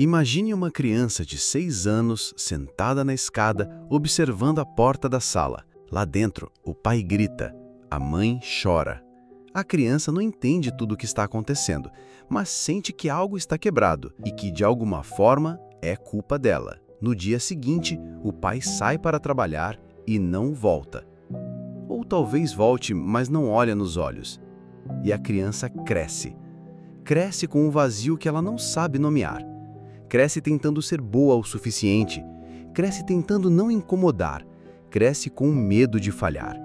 Imagine uma criança de 6 anos sentada na escada, observando a porta da sala. Lá dentro, o pai grita, a mãe chora. A criança não entende tudo o que está acontecendo, mas sente que algo está quebrado e que, de alguma forma, é culpa dela. No dia seguinte, o pai sai para trabalhar e não volta. Ou talvez volte, mas não olha nos olhos. E a criança cresce. Cresce com um vazio que ela não sabe nomear. Cresce tentando ser boa o suficiente. Cresce tentando não incomodar. Cresce com medo de falhar.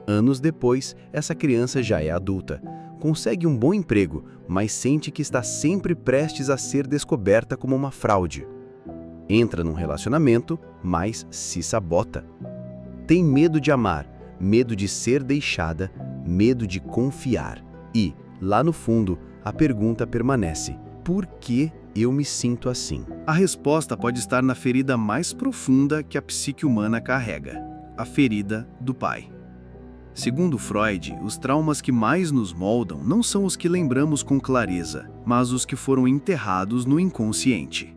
Anos depois, essa criança já é adulta. Consegue um bom emprego, mas sente que está sempre prestes a ser descoberta como uma fraude. Entra num relacionamento, mas se sabota. Tem medo de amar, medo de ser deixada, medo de confiar. E, lá no fundo, a pergunta permanece: por que eu me sinto assim? A resposta pode estar na ferida mais profunda que a psique humana carrega, a ferida do pai. Segundo Freud, os traumas que mais nos moldam não são os que lembramos com clareza, mas os que foram enterrados no inconsciente.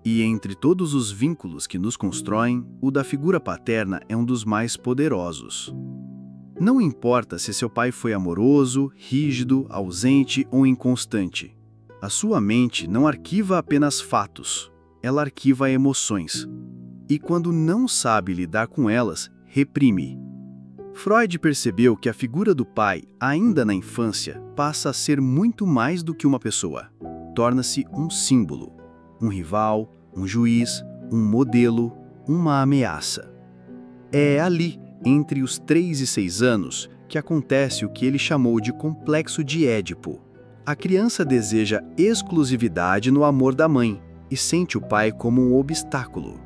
E entre todos os vínculos que nos constroem, o da figura paterna é um dos mais poderosos. Não importa se seu pai foi amoroso, rígido, ausente ou inconstante. A sua mente não arquiva apenas fatos, ela arquiva emoções. E quando não sabe lidar com elas, reprime. Freud percebeu que a figura do pai, ainda na infância, passa a ser muito mais do que uma pessoa. Torna-se um símbolo, um rival, um juiz, um modelo, uma ameaça. É ali, entre os 3 e 6 anos, que acontece o que ele chamou de complexo de Édipo. A criança deseja exclusividade no amor da mãe e sente o pai como um obstáculo.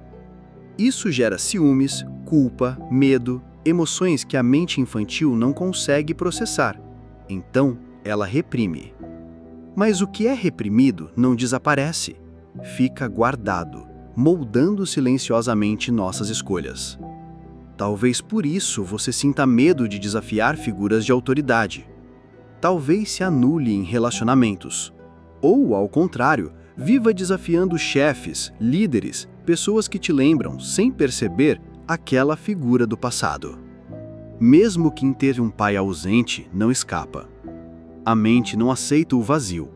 Isso gera ciúmes, culpa, medo, emoções que a mente infantil não consegue processar. Então, ela reprime. Mas o que é reprimido não desaparece. Fica guardado, moldando silenciosamente nossas escolhas. Talvez por isso você sinta medo de desafiar figuras de autoridade. Talvez se anule em relacionamentos. Ou, ao contrário, viva desafiando chefes, líderes, pessoas que te lembram, sem perceber, aquela figura do passado. Mesmo quem teve um pai ausente não escapa. A mente não aceita o vazio.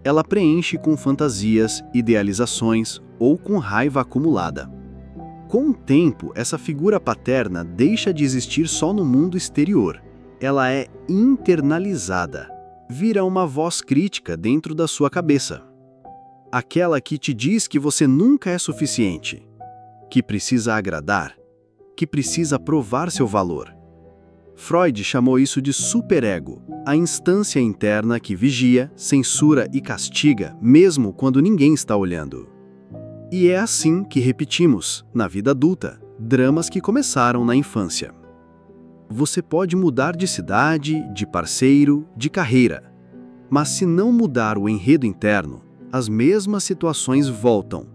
Ela preenche com fantasias, idealizações ou com raiva acumulada. Com o tempo, essa figura paterna deixa de existir só no mundo exterior. Ela é internalizada. Vira uma voz crítica dentro da sua cabeça. Aquela que te diz que você nunca é suficiente, que precisa agradar, que precisa provar seu valor. Freud chamou isso de superego, a instância interna que vigia, censura e castiga, mesmo quando ninguém está olhando. E é assim que repetimos, na vida adulta, dramas que começaram na infância. Você pode mudar de cidade, de parceiro, de carreira. Mas se não mudar o enredo interno, as mesmas situações voltam,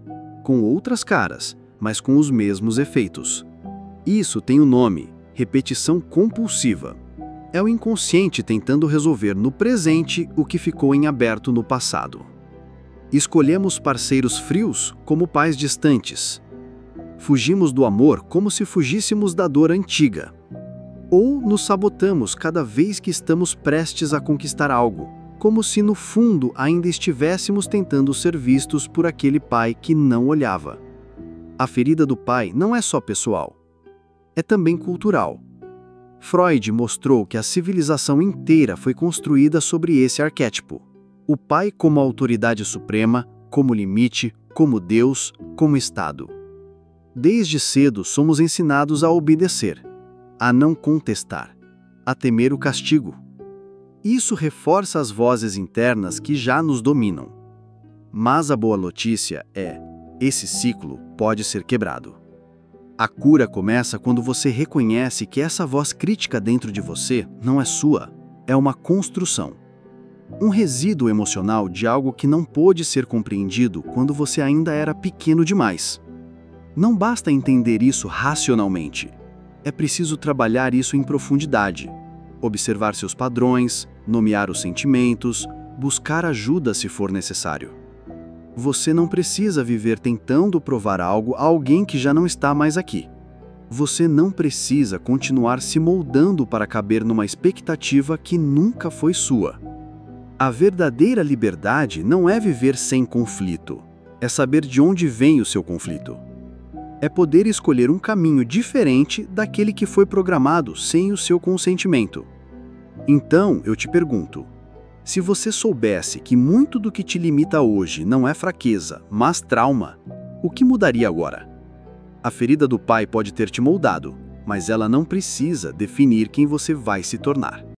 com outras caras, mas com os mesmos efeitos. Isso tem um nome: repetição compulsiva. É o inconsciente tentando resolver no presente o que ficou em aberto no passado. Escolhemos parceiros frios como pais distantes. Fugimos do amor como se fugíssemos da dor antiga. Ou nos sabotamos cada vez que estamos prestes a conquistar algo, como se no fundo ainda estivéssemos tentando ser vistos por aquele pai que não olhava. A ferida do pai não é só pessoal, é também cultural. Freud mostrou que a civilização inteira foi construída sobre esse arquétipo. O pai como autoridade suprema, como limite, como Deus, como Estado. Desde cedo somos ensinados a obedecer, a não contestar, a temer o castigo. Isso reforça as vozes internas que já nos dominam. Mas a boa notícia é: esse ciclo pode ser quebrado. A cura começa quando você reconhece que essa voz crítica dentro de você não é sua, é uma construção. Um resíduo emocional de algo que não pôde ser compreendido quando você ainda era pequeno demais. Não basta entender isso racionalmente. É preciso trabalhar isso em profundidade. Observar seus padrões, nomear os sentimentos, buscar ajuda se for necessário. Você não precisa viver tentando provar algo a alguém que já não está mais aqui. Você não precisa continuar se moldando para caber numa expectativa que nunca foi sua. A verdadeira liberdade não é viver sem conflito, é saber de onde vem o seu conflito. É poder escolher um caminho diferente daquele que foi programado sem o seu consentimento. Então, eu te pergunto, se você soubesse que muito do que te limita hoje não é fraqueza, mas trauma, o que mudaria agora? A ferida do pai pode ter te moldado, mas ela não precisa definir quem você vai se tornar.